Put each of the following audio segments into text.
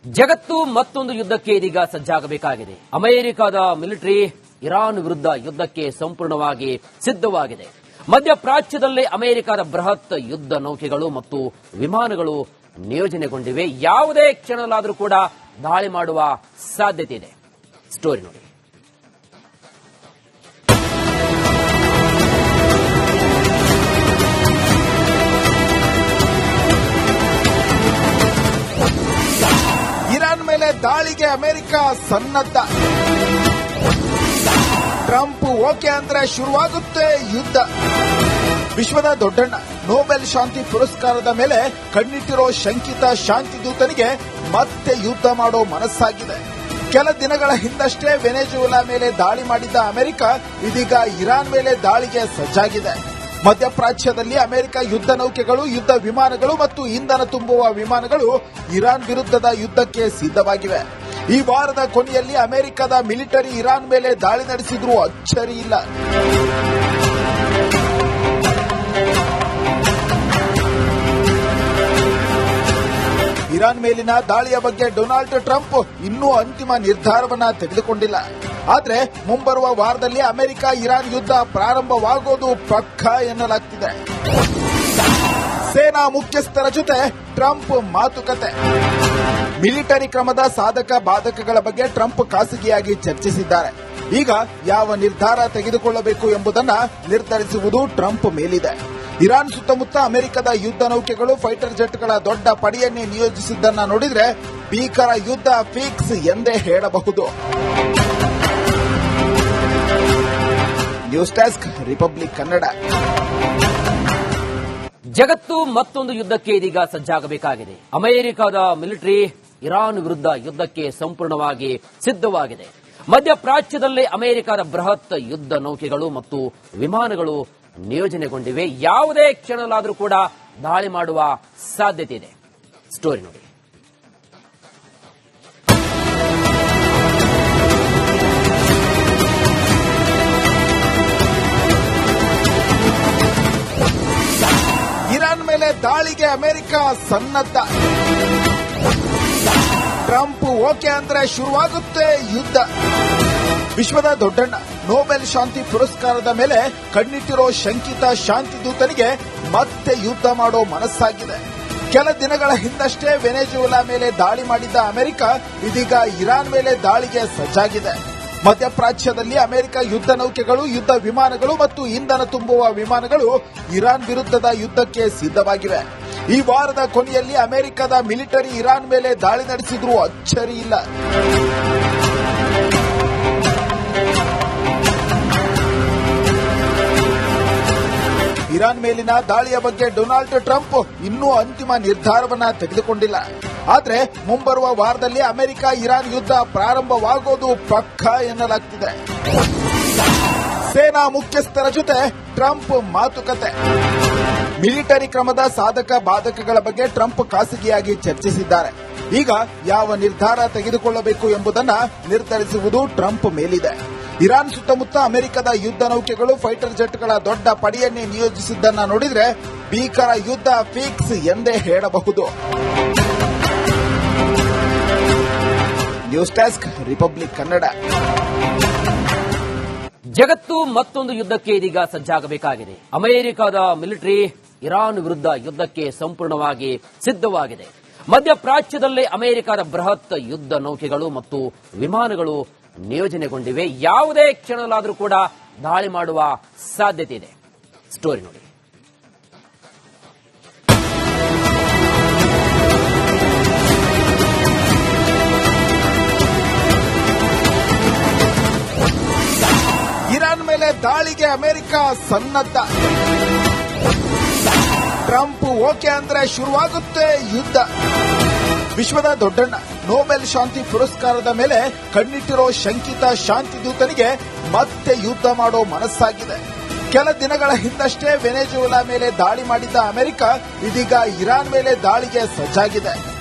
ಜಗತ್ತು ಮತ್ತೊಂದು ಯುದ್ಧಕ್ಕೆ ಇದೀಗ ಸಜ್ಜಾಗಬೇಕಾಗಿದೆ. ಅಮೆರಿಕದ ಮಿಲಿಟರಿ ಇರಾನ್ ವಿರುದ್ಧ ಯುದ್ಧಕ್ಕೆ ಸಂಪೂರ್ಣವಾಗಿ ಸಿದ್ಧವಾಗಿದೆ. ಮಧ್ಯಪ್ರಾಚ್ಯದಲ್ಲಿ ಅಮೆರಿಕದ ಬೃಹತ್ ಯುದ್ಧ ನೌಕೆಗಳು ಮತ್ತು ವಿಮಾನಗಳು ನಿಯೋಜನೆಗೊಂಡಿವೆ. ಯಾವುದೇ ಕ್ಷಣದಲ್ಲಾದರೂ ಕೂಡ ದಾಳಿ ಮಾಡುವ ಸಾಧ್ಯತೆ ಇದೆ. ಸ್ಟೋರಿ ನೋಡಿ. ಇರಾನ್ ಮೇಲೆ ದಾಳಿಗೆ ಅಮೆರಿಕ ಸನ್ನದ್ಧ. ಟ್ರಂಪ್ ಓಕೆ ಅಂದ್ರೆ ಶುರುವಾಗುತ್ತೆ ಯುದ್ಧ. ವಿಶ್ವದ ದೊಡ್ಡಣ್ಣ ನೊಬೆಲ್ ಶಾಂತಿ ಪುರಸ್ಕಾರದ ಮೇಲೆ ಕಣ್ಣಿಟ್ಟಿರೋ ಶಂಕಿತ ಶಾಂತಿ ದೂತನಿಗೆ ಮತ್ತೆ ಯುದ್ಧ ಮಾಡೋ ಮನಸ್ಸಾಗಿದೆ. ಕೆಲ ದಿನಗಳ ಹಿಂದಷ್ಟೇ ವೆನೆಜುವೆಲಾ ಮೇಲೆ ದಾಳಿ ಮಾಡಿದ್ದ ಅಮೆರಿಕ ಇದೀಗ ಇರಾನ್ ಮೇಲೆ ದಾಳಿಗೆ ಸಜ್ಜಾಗಿದೆ. ಮಧ್ಯಪ್ರಾಚ್ಯದಲ್ಲಿ ಅಮೆರಿಕ ಯುದ್ಧ ನೌಕೆಗಳು, ಯುದ್ಧ ವಿಮಾನಗಳು ಮತ್ತು ಇಂಧನ ತುಂಬುವ ವಿಮಾನಗಳು ಇರಾನ್ ವಿರುದ್ಧದ ಯುದ್ಧಕ್ಕೆ ಸಿದ್ಧವಾಗಿವೆ. ಈ ವಾರದ ಕೊನೆಯಲ್ಲಿ ಅಮೆರಿಕದ ಮಿಲಿಟರಿ ಇರಾನ್ ಮೇಲೆ ದಾಳಿ ನಡೆಸಿದ್ರೂ ಅಚ್ಚರಿ ಇಲ್ಲ. ಇರಾನ್ ಮೇಲಿನ ದಾಳಿಯ ಬಗ್ಗೆ ಡೊನಾಲ್ಡ್ ಟ್ರಂಪ್ ಇನ್ನೂ ಅಂತಿಮ ನಿರ್ಧಾರವನ್ನ ತೆಗೆದುಕೊಂಡಿಲ್ಲ. ಆದರೆ ಮುಂಬರುವ ವಾರದಲ್ಲಿ ಅಮೆರಿಕ ಇರಾನ್ ಯುದ್ಧ ಪ್ರಾರಂಭವಾಗೋದು ಪಕ್ಕಾ ಎನ್ನಲಾಗ್ತಿದೆ. ಸೇನಾ ಮುಖ್ಯಸ್ಥರ ಜೊತೆ ಟ್ರಂಪ್ ಮಾತುಕತೆ. ಮಿಲಿಟರಿ ಕ್ರಮದ ಸಾಧಕ ಬಾಧಕಗಳ ಬಗ್ಗೆ ಟ್ರಂಪ್ ಖಾಸಗಿಯಾಗಿ ಚರ್ಚಿಸಿದ್ದಾರೆ. ಈಗ ಯಾವ ನಿರ್ಧಾರ ತೆಗೆದುಕೊಳ್ಳಬೇಕು ಎಂಬುದನ್ನು ನಿರ್ಧರಿಸುವುದು ಟ್ರಂಪ್ ಮೇಲಿದೆ. ಇರಾನ್ ಸುತ್ತಮುತ್ತ ಅಮೆರಿಕದ ಯುದ್ಧ ನೌಕೆಗಳು, ಫೈಟರ್ ಜೆಟ್ಗಳ ದೊಡ್ಡ ಪಡೆಯನ್ನೇ ನಿಯೋಜಿಸಿದ್ದನ್ನ ನೋಡಿದ್ರೆ ಭೀಕರ ಯುದ್ಧ ಫಿಕ್ಸ್ ಎಂದೇ ಹೇಳಬಹುದು. News desk, republic Kannada. ಜಗತ್ತು ಮತ್ತೊಂದು ಯುದ್ಧಕ್ಕೆ ಇದೀಗ ಸಜ್ಜಾಗಬೇಕಾಗಿದೆ. ಅಮೆರಿಕದ ಮಿಲಿಟರಿ ಇರಾನ್ ವಿರುದ್ಧ ಯುದ್ಧಕ್ಕೆ ಸಂಪೂರ್ಣವಾಗಿ ಸಿದ್ಧವಾಗಿದೆ. ಮಧ್ಯಪ್ರಾಚ್ಯದಲ್ಲಿ ಅಮೆರಿಕದ ಬೃಹತ್ ಯುದ್ಧ ನೌಕೆಗಳು ಮತ್ತು ವಿಮಾನಗಳು ನಿಯೋಜನೆಗೊಂಡಿವೆ. ಯಾವುದೇ ಕ್ಷಣದಲ್ಲಾದರೂ ಕೂಡ ದಾಳಿ ಮಾಡುವ ಸಾಧ್ಯತೆ ಇದೆ. ಸ್ಟೋರಿ ನೋಡಿ. ಇರಾನ್ ಮೇಲೆ ದಾಳಿಗೆ ಅಮೆರಿಕ ಸನ್ನದ್ಧ. ಟ್ರಂಪ್ ಓಕೆ ಅಂದ್ರೆ ಶುರುವಾಗುತ್ತೆ ಯುದ್ಧ. ವಿಶ್ವದ ದೊಡ್ಡಣ್ಣ ನೊಬೆಲ್ ಶಾಂತಿ ಪುರಸ್ಕಾರದ ಮೇಲೆ ಕಣ್ಣಿಟ್ಟಿರೋ ಶಂಕಿತ ಶಾಂತಿ ದೂತನಿಗೆ ಮತ್ತೆ ಯುದ್ಧ ಮಾಡೋ ಮನಸ್ಸಾಗಿದೆ. ಕೆಲ ದಿನಗಳ ಹಿಂದಷ್ಟೇ ವೆನೆಜುವೆಲಾ ಮೇಲೆ ದಾಳಿ ಮಾಡಿದ್ದ ಅಮೆರಿಕ ಇದೀಗ ಇರಾನ್ ಮೇಲೆ ದಾಳಿಗೆ ಸಜ್ಜಾಗಿದೆ. ಮಧ್ಯಪ್ರಾಚ್ಯದಲ್ಲಿ ಅಮೆರಿಕ ಯುದ್ಧ ನೌಕೆಗಳು, ಯುದ್ಧ ವಿಮಾನಗಳು ಮತ್ತು ಇಂಧನ ತುಂಬುವ ವಿಮಾನಗಳು ಇರಾನ್ ವಿರುದ್ಧದ ಯುದ್ಧಕ್ಕೆ ಸಿದ್ಧವಾಗಿವೆ. ಈ ವಾರದ ಕೊನೆಯಲ್ಲಿ ಅಮೆರಿಕದ ಮಿಲಿಟರಿ ಇರಾನ್ ಮೇಲೆ ದಾಳಿ ನಡೆಸಿದ್ರೂ ಅಚ್ಚರಿ ಇಲ್ಲ. ಇರಾನ್ ಮೇಲಿನ ದಾಳಿಯ ಬಗ್ಗೆ ಡೊನಾಲ್ಡ್ ಟ್ರಂಪ್ ಇನ್ನೂ ಅಂತಿಮ ನಿರ್ಧಾರವನ್ನ ತೆಗೆದುಕೊಂಡಿಲ್ಲ. ಆದರೆ ಮುಂಬರುವ ವಾರದಲ್ಲಿ ಅಮೆರಿಕ ಇರಾನ್ ಯುದ್ಧ ಪ್ರಾರಂಭವಾಗೋದು ಪಕ್ಕಾ ಎನ್ನಲಾಗ್ತಿದೆ. ಸೇನಾ ಮುಖ್ಯಸ್ಥರ ಜೊತೆ ಟ್ರಂಪ್ ಮಾತುಕತೆ. ಮಿಲಿಟರಿ ಕ್ರಮದ ಸಾಧಕ ಬಾಧಕಗಳ ಬಗ್ಗೆ ಟ್ರಂಪ್ ಖಾಸಗಿಯಾಗಿ ಚರ್ಚಿಸಿದ್ದಾರೆ. ಈಗ ಯಾವ ನಿರ್ಧಾರ ತೆಗೆದುಕೊಳ್ಳಬೇಕು ಎಂಬುದನ್ನು ನಿರ್ಧರಿಸುವುದು ಟ್ರಂಪ್ ಮೇಲಿದೆ. ಇರಾನ್ ಸುತ್ತಮುತ್ತ ಅಮೆರಿಕದ ಯುದ್ಧ ನೌಕೆಗಳು, ಫೈಟರ್ ಜೆಟ್ಗಳ ದೊಡ್ಡ ಪಡೆಯನ್ನೇ ನಿಯೋಜಿಸಿದ್ದನ್ನ ನೋಡಿದ್ರೆ ಭೀಕರ ಯುದ್ಧ ಫಿಕ್ಸ್ ಎಂದೇ ಹೇಳಬಹುದು. News desk, republic Kannada. ಜಗತ್ತು ಮತ್ತೊಂದು ಯುದ್ಧಕ್ಕೆ ಇದೀಗ ಸಜ್ಜಾಗಬೇಕಾಗಿದೆ. ಅಮೆರಿಕದ ಮಿಲಿಟರಿ ಇರಾನ್ ವಿರುದ್ಧ ಯುದ್ಧಕ್ಕೆ ಸಂಪೂರ್ಣವಾಗಿ ಸಿದ್ಧವಾಗಿದೆ. ಮಧ್ಯಪ್ರಾಚ್ಯದಲ್ಲಿ ಅಮೆರಿಕದ ಬೃಹತ್ ಯುದ್ಧ ನೌಕೆಗಳು ಮತ್ತು ವಿಮಾನಗಳು ನಿಯೋಜನೆಗೊಂಡಿವೆ. ಯಾವುದೇ ಕ್ಷಣದಲ್ಲಾದರೂ ಕೂಡ ದಾಳಿ ಮಾಡುವ ಸಾಧ್ಯತೆ ಇದೆ. ಸ್ಟೋರಿ ನೋಡಿ. ಇರಾನ್ ಮೇಲೆ ದಾಳಿಗೆ ಅಮೆರಿಕ ಸನ್ನದ್ಧ. ಟ್ರಂಪ್ ಓಕೆ ಅಂದ್ರೆ ಶುರುವಾಗುತ್ತೆ ಯುದ್ಧ. ವಿಶ್ವದ ದೊಡ್ಡಣ್ಣ ನೊಬೆಲ್ ಶಾಂತಿ ಪುರಸ್ಕಾರದ ಮೇಲೆ ಕಣ್ಣಿಟ್ಟಿರೋ ಶಂಕಿತ ಶಾಂತಿ ದೂತನಿಗೆ ಮತ್ತೆ ಯುದ್ಧ ಮಾಡೋ ಮನಸ್ಸಾಗಿದೆ. ಕೆಲ ದಿನಗಳ ಹಿಂದಷ್ಟೇ ವೆನೆಜುವೆಲಾ ಮೇಲೆ ದಾಳಿ ಮಾಡಿದ್ದ ಅಮೆರಿಕ ಇದೀಗ ಇರಾನ್ ಮೇಲೆ ದಾಳಿಗೆ ಸಜ್ಜಾಗಿದೆ.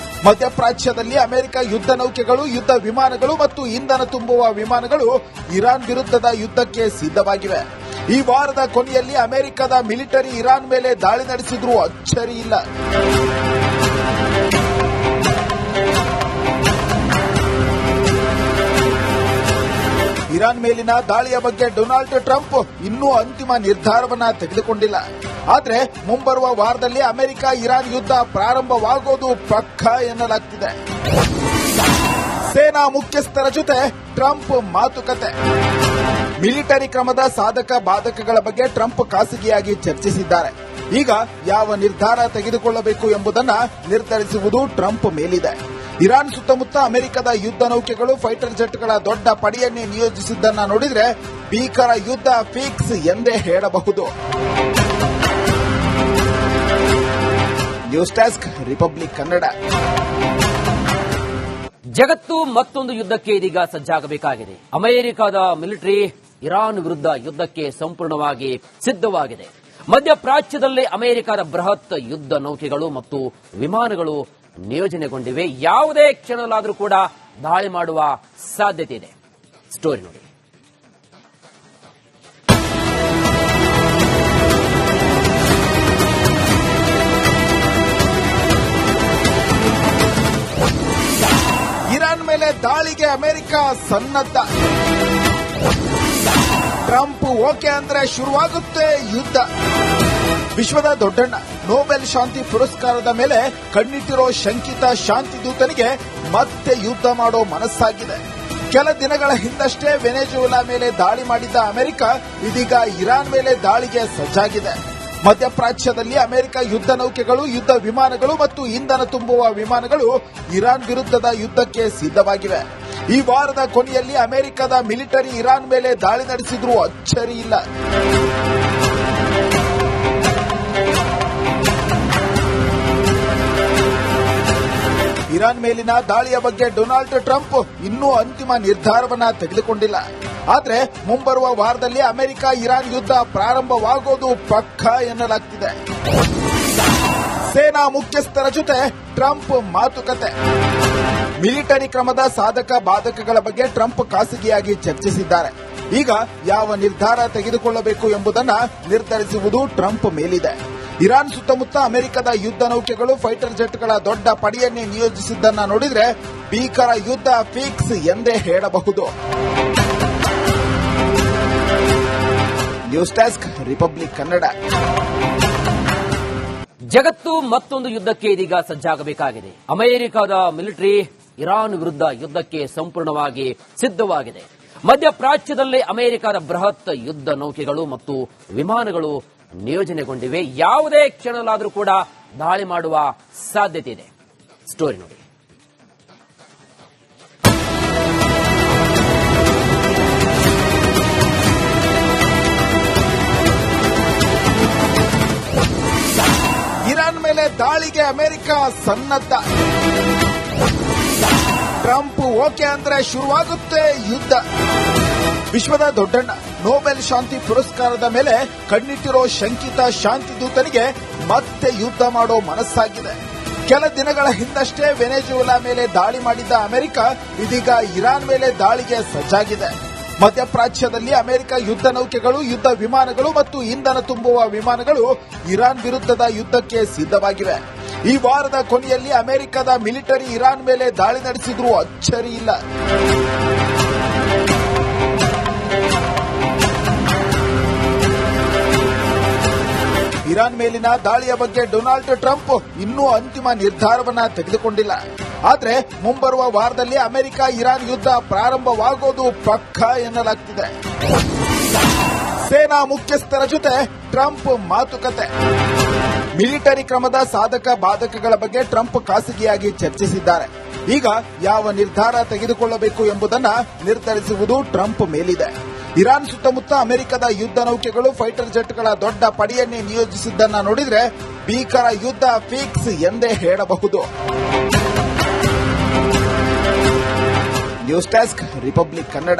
ಮಧ್ಯಪ್ರಾಚ್ಯದಲ್ಲಿ ಅಮೆರಿಕ ಯುದ್ಧ ನೌಕೆಗಳು, ಯುದ್ಧ ವಿಮಾನಗಳು ಮತ್ತು ಇಂಧನ ತುಂಬುವ ವಿಮಾನಗಳು ಇರಾನ್ ವಿರುದ್ಧದ ಯುದ್ಧಕ್ಕೆ ಸಿದ್ಧವಾಗಿವೆ. ಈ ವಾರದ ಕೊನೆಯಲ್ಲಿ ಅಮೆರಿಕದ ಮಿಲಿಟರಿ ಇರಾನ್ ಮೇಲೆ ದಾಳಿ ನಡೆಸಿದ್ರೂ ಅಚ್ಚರಿ ಇಲ್ಲ. ಇರಾನ್ ಮೇಲಿನ ದಾಳಿಯ ಬಗ್ಗೆ ಡೊನಾಲ್ಡ್ ಟ್ರಂಪ್ ಇನ್ನೂ ಅಂತಿಮ ನಿರ್ಧಾರವನ್ನ ತೆಗೆದುಕೊಂಡಿಲ್ಲ. ಆದರೆ ಮುಂಬರುವ ವಾರದಲ್ಲಿ ಅಮೆರಿಕ ಇರಾನ್ ಯುದ್ಧ ಪ್ರಾರಂಭವಾಗೋದು ಪಕ್ಕಾ ಎನ್ನಲಾಗ್ತಿದೆ. ಸೇನಾ ಮುಖ್ಯಸ್ಥರ ಜೊತೆ ಟ್ರಂಪ್ ಮಾತುಕತೆ. ಮಿಲಿಟರಿ ಕ್ರಮದ ಸಾಧಕ ಬಾಧಕಗಳ ಬಗ್ಗೆ ಟ್ರಂಪ್ ಖಾಸಗಿಯಾಗಿ ಚರ್ಚಿಸಿದ್ದಾರೆ. ಈಗ ಯಾವ ನಿರ್ಧಾರ ತೆಗೆದುಕೊಳ್ಳಬೇಕು ಎಂಬುದನ್ನು ನಿರ್ಧರಿಸುವುದು ಟ್ರಂಪ್ ಮೇಲಿದೆ. ಇರಾನ್ ಸುತ್ತಮುತ್ತ ಅಮೆರಿಕದ ಯುದ್ಧ ನೌಕೆಗಳು ಫೈಟರ್ ಜೆಟ್ಗಳ ದೊಡ್ಡ ಪಡೆಯನ್ನೇ ನಿಯೋಜಿಸಿದ್ದನ್ನ ನೋಡಿದ್ರೆ ಭೀಕರ ಯುದ್ಧ ಫಿಕ್ಸ್ ಎಂದೇ ಹೇಳಬಹುದು. News desk republic Kannada. ಜಗತ್ತು ಮತ್ತೊಂದು ಯುದ್ಧಕ್ಕೆ ಇದೀಗ ಸಜ್ಜಾಗಬೇಕಾಗಿದೆ. ಅಮೆರಿಕದ ಮಿಲಿಟರಿ ಇರಾನ್ ವಿರುದ್ಧ ಯುದ್ಧಕ್ಕೆ ಸಂಪೂರ್ಣವಾಗಿ ಸಿದ್ಧವಾಗಿದೆ. ಮಧ್ಯಪ್ರಾಚ್ಯದಲ್ಲಿ ಅಮೆರಿಕದ ಬೃಹತ್ ಯುದ್ಧ ನೌಕೆಗಳು ಮತ್ತು ವಿಮಾನಗಳು ನಿಯೋಜನೆಗೊಂಡಿವೆ. ಯಾವುದೇ ಕ್ಷಣದಲ್ಲಾದರೂ ಕೂಡ ದಾಳಿ ಮಾಡುವ ಸಾಧ್ಯತೆ ಇದೆ. ಸ್ಟೋರಿ ನೋಡಿ. ಇರಾನ್ ಮೇಲೆ ದಾಳಿಗೆ ಅಮೆರಿಕ ಸನ್ನದ್ಧ. ಟ್ರಂಪ್ ಓಕೆ ಅಂದ್ರೆ ಶುರುವಾಗುತ್ತೆ ಯುದ್ಧ. ವಿಶ್ವದ ದೊಡ್ಡಣ್ಣ ನೊಬೆಲ್ ಶಾಂತಿ ಪುರಸ್ಕಾರದ ಮೇಲೆ ಕಣ್ಣಿಟ್ಟಿರೋ ಶಂಕಿತ ಶಾಂತಿದೂತನಿಗೆ ಮತ್ತೆ ಯುದ್ಧ ಮಾಡೋ ಮನಸ್ಸಾಗಿದೆ. ಕೆಲ ದಿನಗಳ ಹಿಂದಷ್ಟೇ ವೆನೆಜುವೆಲಾ ಮೇಲೆ ದಾಳಿ ಮಾಡಿದ್ದ ಅಮೆರಿಕ ಇದೀಗ ಇರಾನ್ ಮೇಲೆ ದಾಳಿಗೆ ಸಜ್ಜಾಗಿದೆ. ಮಧ್ಯಪ್ರಾಚ್ಯದಲ್ಲಿ ಅಮೆರಿಕ ಯುದ್ಧ ನೌಕೆಗಳು, ಯುದ್ಧ ವಿಮಾನಗಳು ಮತ್ತು ಇಂಧನ ತುಂಬುವ ವಿಮಾನಗಳು ಇರಾನ್ ವಿರುದ್ಧದ ಯುದ್ಧಕ್ಕೆ ಸಿದ್ಧವಾಗಿವೆ. ಈ ವಾರದ ಕೊನೆಯಲ್ಲಿ ಅಮೆರಿಕದ ಮಿಲಿಟರಿ ಇರಾನ್ ಮೇಲೆ ದಾಳಿ ನಡೆಸಿದ್ರೂ ಅಚ್ಚರಿ ಇಲ್ಲ. ಇರಾನ್ ಮೇಲಿನ ದಾಳಿಯ ಬಗ್ಗೆ ಡೊನಾಲ್ಡ್ ಟ್ರಂಪ್ ಇನ್ನೂ ಅಂತಿಮ ನಿರ್ಧಾರವನ್ನ ತೆಗೆದುಕೊಂಡಿಲ್ಲ. ಆದರೆ ಮುಂಬರುವ ವಾರದಲ್ಲಿ ಅಮೆರಿಕ ಇರಾನ್ ಯುದ್ಧ ಪ್ರಾರಂಭವಾಗೋದು ಪಕ್ಕಾ ಎನ್ನಲಾಗ್ತಿದೆ. ಸೇನಾ ಮುಖ್ಯಸ್ಥರ ಜೊತೆ ಟ್ರಂಪ್ ಮಾತುಕತೆ. ಮಿಲಿಟರಿ ಕ್ರಮದ ಸಾಧಕ ಬಾಧಕಗಳ ಬಗ್ಗೆ ಟ್ರಂಪ್ ಖಾಸಗಿಯಾಗಿ ಚರ್ಚಿಸಿದ್ದಾರೆ. ಈಗ ಯಾವ ನಿರ್ಧಾರ ತೆಗೆದುಕೊಳ್ಳಬೇಕು ಎಂಬುದನ್ನು ನಿರ್ಧರಿಸುವುದು ಟ್ರಂಪ್ ಮೇಲಿದೆ. ಇರಾನ್ ಸುತ್ತಮುತ್ತ ಅಮೆರಿಕದ ಯುದ್ಧ ನೌಕೆಗಳು, ಫೈಟರ್ ಜೆಟ್ಗಳ ದೊಡ್ಡ ಪಡೆಯನ್ನೇ ನಿಯೋಜಿಸಿದ್ದನ್ನ ನೋಡಿದ್ರೆ ಭೀಕರ ಯುದ್ಧ ಫಿಕ್ಸ್ ಎಂದೇ ಹೇಳಬಹುದು. News desk republic Kannada. ಜಗತ್ತು ಮತ್ತೊಂದು ಯುದ್ಧಕ್ಕೆ ಇದೀಗ ಸಜ್ಜಾಗಬೇಕಾಗಿದೆ. ಅಮೆರಿಕದ ಮಿಲಿಟರಿ ಇರಾನ್ ವಿರುದ್ಧ ಯುದ್ಧಕ್ಕೆ ಸಂಪೂರ್ಣವಾಗಿ ಸಿದ್ಧವಾಗಿದೆ. ಮಧ್ಯಪ್ರಾಚ್ಯದಲ್ಲಿ ಅಮೆರಿಕದ ಬೃಹತ್ ಯುದ್ಧ ನೌಕೆಗಳು ಮತ್ತು ವಿಮಾನಗಳು ನಿಯೋಜನೆಗೊಂಡಿವೆ. ಯಾವುದೇ ಕ್ಷಣದಲ್ಲಾದರೂ ಕೂಡ ದಾಳಿ ಮಾಡುವ ಸಾಧ್ಯತೆ ಇದೆ. ಸ್ಟೋರಿ ನೋಡಿ. ಇರಾನ್ ಮೇಲೆ ದಾಳಿಗೆ ಅಮೆರಿಕ ಸನ್ನದ್ಧ. ಟ್ರಂಪ್ ಓಕೆ ಅಂದ್ರೆ ಶುರುವಾಗುತ್ತೆ ಯುದ್ಧ. ವಿಶ್ವದ ದೊಡ್ಡಣ್ಣ ನೊಬೆಲ್ ಶಾಂತಿ ಪುರಸ್ಕಾರದ ಮೇಲೆ ಕಣ್ಣಿಟ್ಟಿರೋ ಶಂಕಿತ ಶಾಂತಿದೂತನಿಗೆ ಮತ್ತೆ ಯುದ್ಧ ಮಾಡೋ ಮನಸ್ಸಾಗಿದೆ. ಕೆಲ ದಿನಗಳ ಹಿಂದಷ್ಟೇ ವೆನೆಜುವೆಲಾ ಮೇಲೆ ದಾಳಿ ಮಾಡಿದ್ದ ಅಮೆರಿಕ ಇದೀಗ ಇರಾನ್ ಮೇಲೆ ದಾಳಿಗೆ ಸಜ್ಜಾಗಿದೆ. ಮಧ್ಯಪ್ರಾಚ್ಯದಲ್ಲಿ ಅಮೆರಿಕ ಯುದ್ಧ ನೌಕೆಗಳು, ಯುದ್ಧ ವಿಮಾನಗಳು ಮತ್ತು ಇಂಧನ ತುಂಬುವ ವಿಮಾನಗಳು ಇರಾನ್ ವಿರುದ್ಧದ ಯುದ್ಧಕ್ಕೆ ಸಿದ್ಧವಾಗಿವೆ. ಈ ವಾರದ ಕೊನೆಯಲ್ಲಿ ಅಮೆರಿಕದ ಮಿಲಿಟರಿ ಇರಾನ್ ಮೇಲೆ ದಾಳಿ ನಡೆಸಿದ್ರೂ ಅಚ್ಚರಿ ಇಲ್ಲ. ಇರಾನ್ ಮೇಲಿನ ದಾಳಿಯ ಬಗ್ಗೆ ಡೊನಾಲ್ಡ್ ಟ್ರಂಪ್ ಇನ್ನೂ ಅಂತಿಮ ನಿರ್ಧಾರವನ್ನ ತೆಗೆದುಕೊಂಡಿಲ್ಲ. ಆದರೆ ಮುಂಬರುವ ವಾರದಲ್ಲಿ ಅಮೆರಿಕ ಇರಾನ್ ಯುದ್ಧ ಪ್ರಾರಂಭವಾಗೋದು ಪಕ್ಕಾ ಎನ್ನಲಾಗ್ತಿದೆ. ಸೇನಾ ಮುಖ್ಯಸ್ಥರ ಜೊತೆ ಟ್ರಂಪ್ ಮಾತುಕತೆ. ಮಿಲಿಟರಿ ಕ್ರಮದ ಸಾಧಕ ಬಾಧಕಗಳ ಬಗ್ಗೆ ಟ್ರಂಪ್ ಖಾಸಗಿಯಾಗಿ ಚರ್ಚಿಸಿದ್ದಾರೆ. ಈಗ ಯಾವ ನಿರ್ಧಾರ ತೆಗೆದುಕೊಳ್ಳಬೇಕು ಎಂಬುದನ್ನು ನಿರ್ಧರಿಸುವುದು ಟ್ರಂಪ್ ಮೇಲಿದೆ. ಇರಾನ್ ಸುತ್ತಮುತ್ತ ಅಮೆರಿಕದ ಯುದ್ಧ ನೌಕೆಗಳು, ಫೈಟರ್ ಜೆಟ್ಗಳ ದೊಡ್ಡ ಪಡೆಯನ್ನೇ ನಿಯೋಜಿಸಿದ್ದನ್ನ ನೋಡಿದ್ರೆ ಭೀಕರ ಯುದ್ಧ ಫಿಕ್ಸ್ ಎಂದೇ ಹೇಳಬಹುದು. News desk republic Kannada.